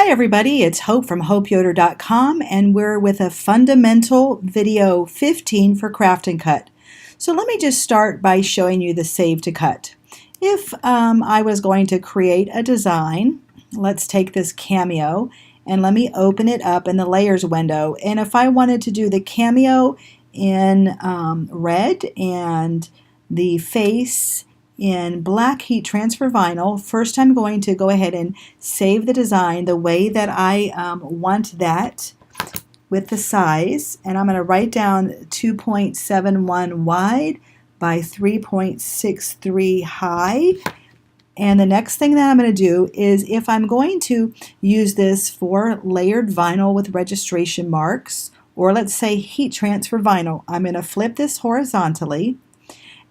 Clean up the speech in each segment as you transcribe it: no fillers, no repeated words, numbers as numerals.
Hi everybody, it's Hope from hopeyoder.com and we're with a fundamental video 15 for Craft and Cut. So let me just start by showing you the save to cut. If I was going to create a design, let's take this cameo and let me open it up in the layers window. And if I wanted to do the cameo in red and the face in black heat transfer vinyl, first I'm going to go ahead and save the design the way that I want that with the size, and I'm going to write down 2.71 wide by 3.63 high. And the next thing that I'm going to do is, if I'm going to use this for layered vinyl with registration marks, or let's say heat transfer vinyl, I'm going to flip this horizontally,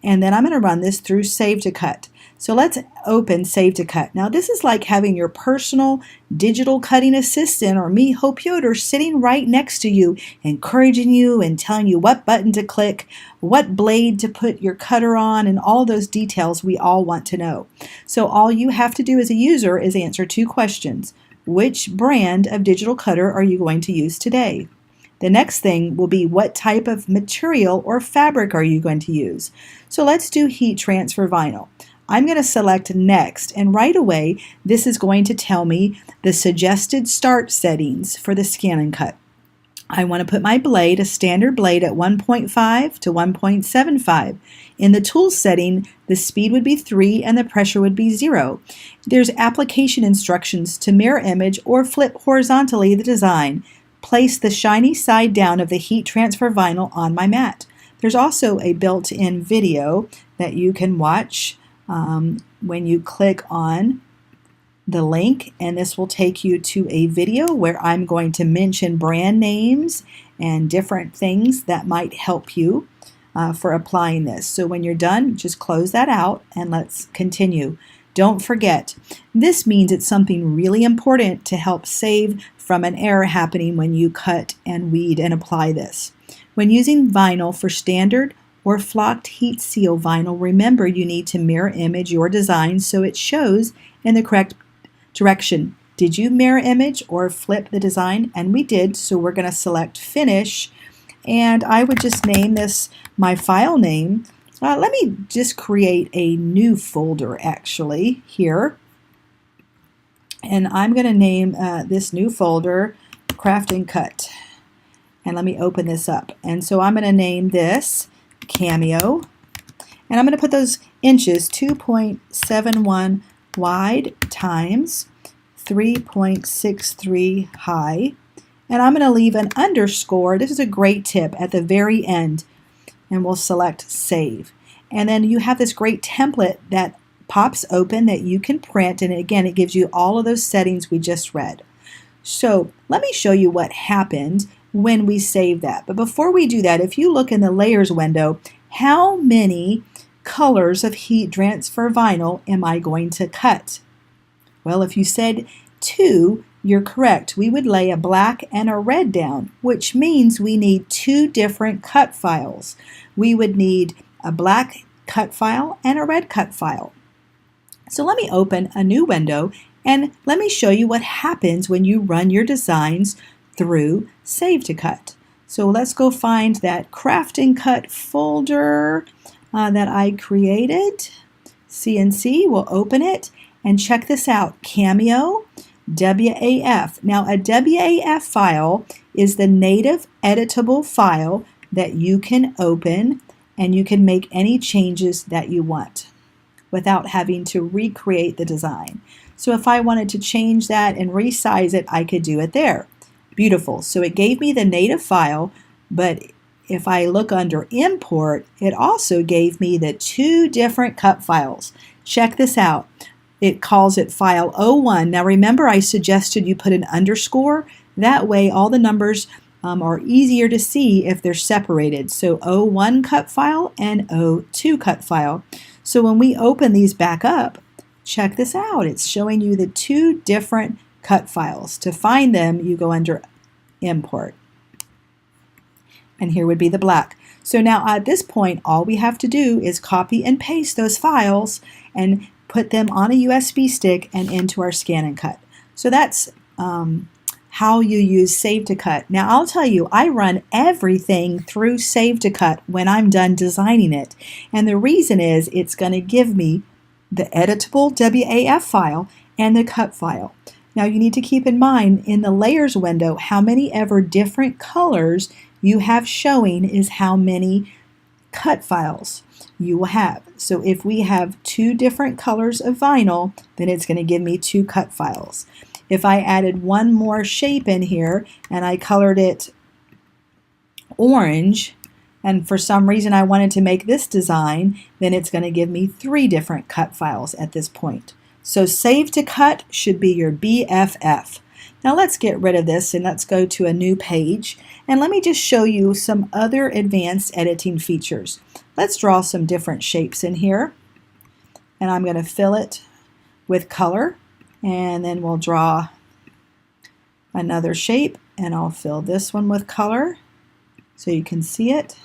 and then I'm going to run this through Save to Cut. So let's open Save to Cut. Now this is like having your personal digital cutting assistant, or me, Hope Yoder, sitting right next to you, encouraging you and telling you what button to click, what blade to put your cutter on, and all those details we all want to know. So all you have to do as a user is answer two questions. Which brand of digital cutter are you going to use today? The next thing will be, what type of material or fabric are you going to use? So let's do heat transfer vinyl. I'm going to select next, and right away this is going to tell me the suggested start settings for the scan and cut. I want to put my blade, a standard blade, at 1.5 to 1.75. In the tools setting, the speed would be 3 and the pressure would be 0. There's application instructions to mirror image or flip horizontally the design. Place the shiny side down of the heat transfer vinyl on my mat. There's also a built-in video that you can watch when you click on the link, and this will take you to a video where I'm going to mention brand names and different things that might help you for applying this. So when you're done, just close that out and let's continue. Don't forget, this means it's something really important to help save from an error happening when you cut and weed and apply this. When using vinyl for standard or flocked heat seal vinyl, remember you need to mirror image your design so it shows in the correct direction. Did you mirror image or flip the design? And we did, so we're going to select finish, and I would just name this my file name. Let me just create a new folder actually here, and I'm going to name this new folder Craft and Cut, and let me open this up. And so I'm going to name this Cameo, and I'm going to put those inches 2.71 wide times 3.63 high, and I'm going to leave an underscore. This is a great tip at the very end, and we'll select Save. And then you have this great template that pops open that you can print, and again it gives you all of those settings we just read. So let me show you what happened when we save that. But before we do that, if you look in the layers window, how many colors of heat transfer vinyl am I going to cut? Well, if you said 2, you're correct. We would lay a black and a red down, which means we need 2 different cut files. We would need a black cut file and a red cut file. So let me open a new window and let me show you what happens when you run your designs through Save to Cut. So let's go find that Craft and Cut folder that I created. CNC, we'll open it and check this out. Cameo, WAF. Now a WAF file is the native editable file that you can open, and you can make any changes that you want without having to recreate the design. So if I wanted to change that and resize it, I could do it there. Beautiful. So it gave me the native file, but if I look under Import, it also gave me the 2 different cut files. Check this out. It calls it file 01. Now remember, I suggested you put an underscore. That way all the numbers are easier to see if they're separated. So 01 cut file and 02 cut file. So when we open these back up, check this out. It's showing you the 2 different cut files. To find them, you go under Import. And here would be the black. So now at this point, all we have to do is copy and paste those files and put them on a USB stick and into our scan and cut. So that's how you use Save to Cut. Now I'll tell you, I run everything through Save to Cut when I'm done designing it. And the reason is it's going to give me the editable WAF file and the cut file. Now you need to keep in mind in the layers window, how many ever different colors you have showing is how many cut files you will have. So if we have 2 different colors of vinyl, then it's going to give me 2 cut files. If I added one more shape in here and I colored it orange, and for some reason I wanted to make this design, then it's going to give me 3 different cut files at this point. So Save to Cut should be your BFF. Now let's get rid of this and let's go to a new page, and let me just show you some other advanced editing features. Let's draw some different shapes in here, and I'm going to fill it with color, and then we'll draw another shape, and I'll fill this one with color so you can see it.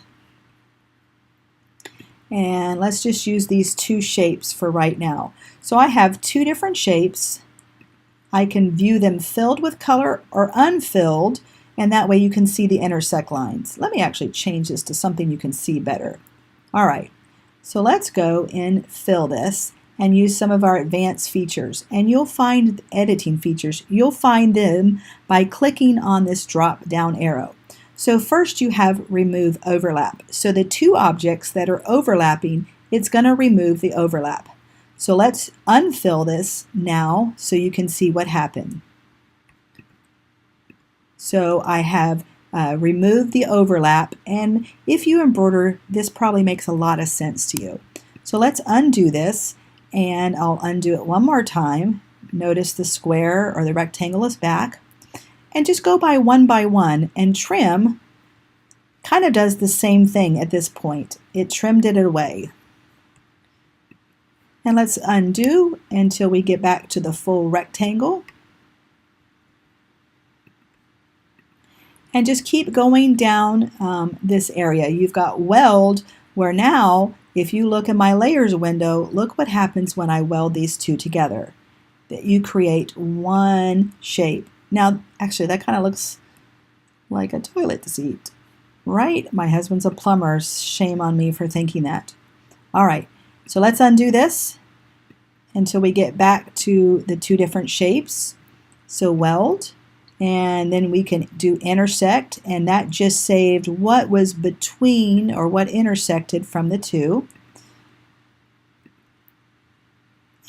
And let's just use these 2 shapes for right now. So I have 2 different shapes. I can view them filled with color or unfilled, and that way you can see the intersect lines. Let me actually change this to something you can see better. All right, so let's go and fill this and use some of our advanced features. And you'll find editing features. You'll find them by clicking on this drop down arrow. So first you have remove overlap. So the 2 objects that are overlapping, it's going to remove the overlap. So let's unfill this now so you can see what happened. So I have removed the overlap, and if you embroider, this probably makes a lot of sense to you. So let's undo this, and I'll undo it one more time. Notice the square or the rectangle is back. And just go by one, and trim kind of does the same thing at this point. It trimmed it away. And let's undo until we get back to the full rectangle. And just keep going down this area. You've got Weld, where now, if you look in my layers window, look what happens when I weld these 2 together. That you create one shape. Now, actually, that kind of looks like a toilet seat, right? My husband's a plumber. Shame on me for thinking that. All right, so let's undo this until we get back to the 2 different shapes. So Weld, and then we can do intersect, and that just saved what was between or what intersected from the 2.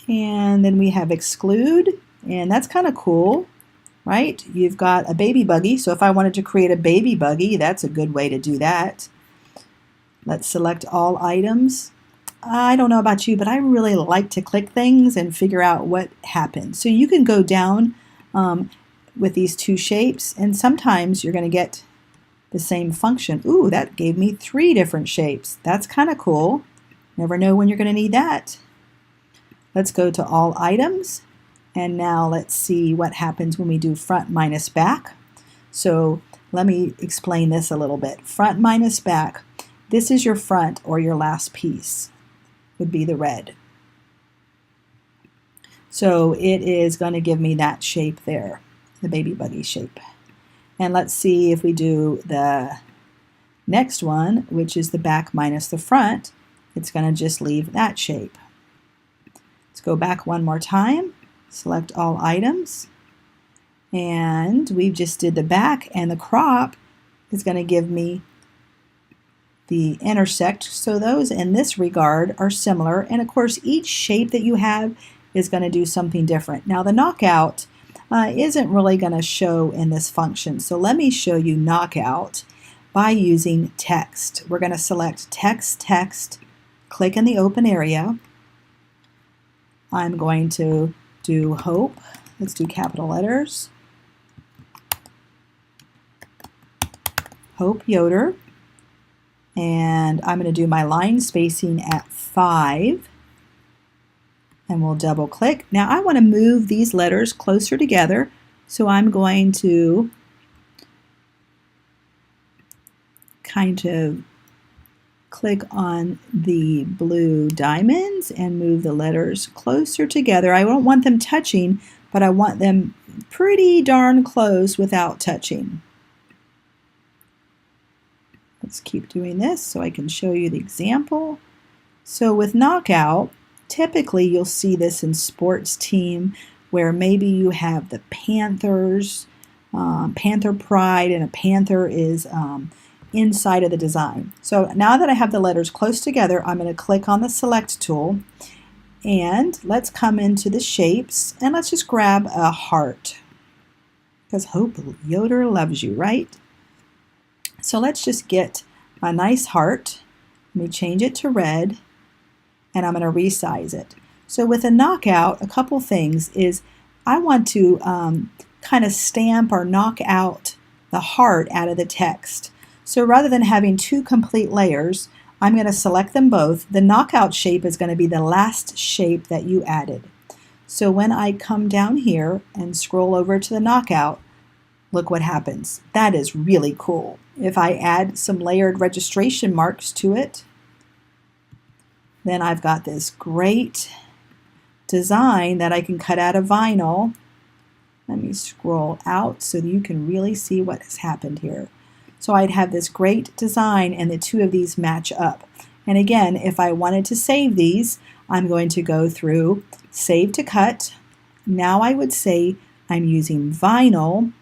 And then we have exclude, and that's kind of cool. Right? You've got a baby buggy, so if I wanted to create a baby buggy, that's a good way to do that. Let's select all items. I don't know about you, but I really like to click things and figure out what happened. So you can go down with these 2 shapes, and sometimes you're going to get the same function. Ooh, that gave me 3 different shapes. That's kind of cool. Never know when you're going to need that. Let's go to all items. And now let's see what happens when we do front minus back. So let me explain this a little bit. Front minus back, this is your front or your last piece, would be the red. So it is going to give me that shape there, the baby buggy shape. And let's see if we do the next one, which is the back minus the front. It's going to just leave that shape. Let's go back one more time. Select all items, and we just did the back, and the crop is going to give me the intersect. So those in this regard are similar, and of course each shape that you have is going to do something different. Now the knockout isn't really going to show in this function, so let me show you knockout by using text. We're going to select text, click in the open area. I'm going to do hope. Let's do capital letters. Hope Yoder. And I'm going to do my line spacing at 5. And we'll double click. Now I want to move these letters closer together. So I'm going to kind of click on the blue diamonds and move the letters closer together. I don't want them touching, but I want them pretty darn close without touching. Let's keep doing this so I can show you the example. So with knockout, typically you'll see this in sports team where maybe you have the Panthers, Panther Pride, and a panther is inside of the design. So now that I have the letters close together, I'm going to click on the select tool and let's come into the shapes and let's just grab a heart because Hope Yoder loves you, right? So let's just get a nice heart. Let me change it to red and I'm going to resize it. So with a knockout, a couple things is I want to kind of stamp or knock out the heart out of the text. So rather than having two complete layers, I'm going to select them both. The knockout shape is going to be the last shape that you added. So when I come down here and scroll over to the knockout, look what happens. That is really cool. If I add some layered registration marks to it, then I've got this great design that I can cut out of vinyl. Let me scroll out so that you can really see what has happened here. So I'd have this great design and the two of these match up. And again, if I wanted to save these, I'm going to go through Save to Cut. Now I would say I'm using vinyl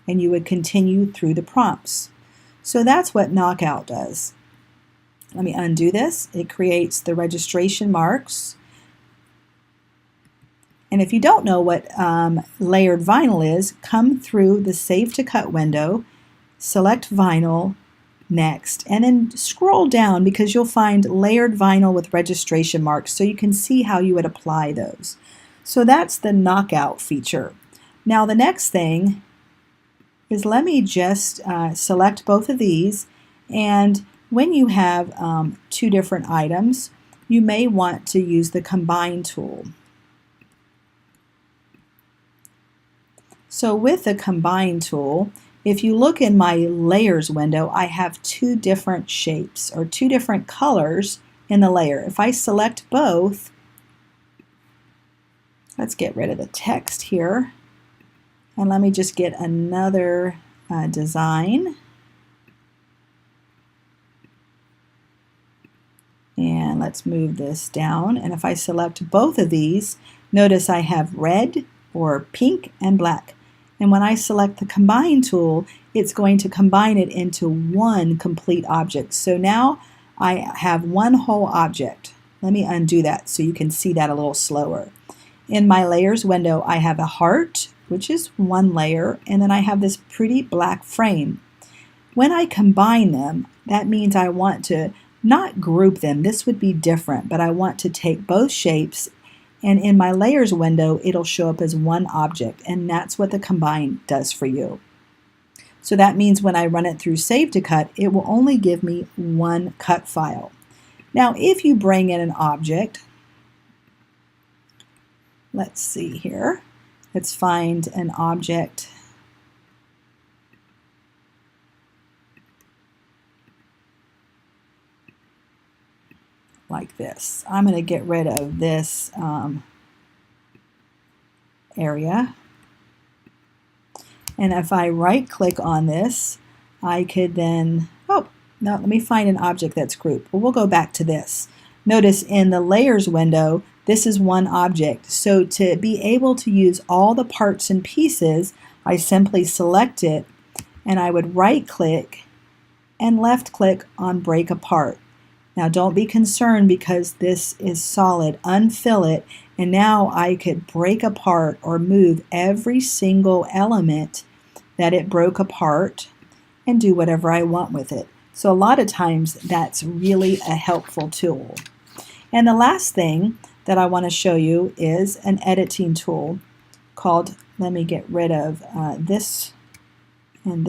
and you would continue through the prompts. So that's what knockout does. Let me undo this. It creates the registration marks. And if you don't know what layered vinyl is, come through the Save to Cut window, select vinyl next, and then scroll down because you'll find layered vinyl with registration marks so you can see how you would apply those. So that's the knockout feature. Now the next thing is let me just select both of these, and when you have two different items, you may want to use the Combine tool. So with the Combine tool, if you look in my Layers window, I have two different shapes or two different colors in the layer. If I select both, let's get rid of the text here, and let me just get another design. And let's move this down, and if I select both of these, notice I have red or pink and black. And when I select the Combine tool, it's going to combine it into one complete object. So now I have one whole object. Let me undo that so you can see that a little slower. In my Layers window, I have a heart, which is one layer, and then I have this pretty black frame. When I combine them, that means I want to not group them. This would be different, but I want to take both shapes, and in my Layers window, it'll show up as one object, and that's what the Combine does for you. So that means when I run it through Save to Cut, it will only give me one cut file. Now, if you bring in an object, let's see here. Let's find an object. Like this. I'm going to get rid of this area. And if I right click on this, I could then, oh, no, let me find an object that's grouped. Well, we'll go back to this. Notice in the Layers window, this is one object. So to be able to use all the parts and pieces, I simply select it and I would right click and left click on Break Apart. Now don't be concerned because this is solid. Unfill it, and now I could break apart or move every single element that it broke apart and do whatever I want with it. So a lot of times that's really a helpful tool. And the last thing that I want to show you is an editing tool called, let me get rid of this, and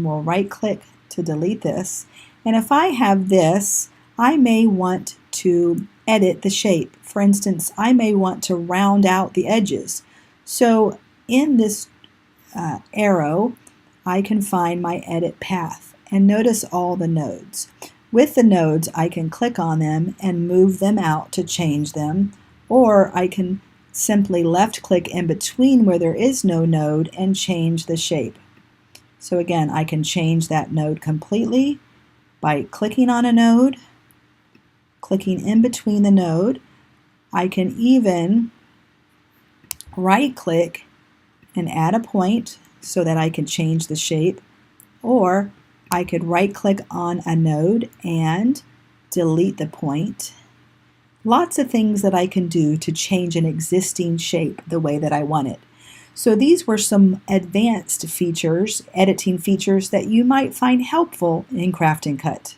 we'll right click to delete this. And if I have this, I may want to edit the shape. For instance, I may want to round out the edges. So in this arrow, I can find my edit path. And notice all the nodes. With the nodes, I can click on them and move them out to change them, or I can simply left click in between where there is no node and change the shape. So again, I can change that node completely by clicking on a node, clicking in between the node. I can even right click and add a point so that I can change the shape, or I could right click on a node and delete the point. Lots of things that I can do to change an existing shape the way that I want it. So these were some advanced features, editing features that you might find helpful in Craft and Cut.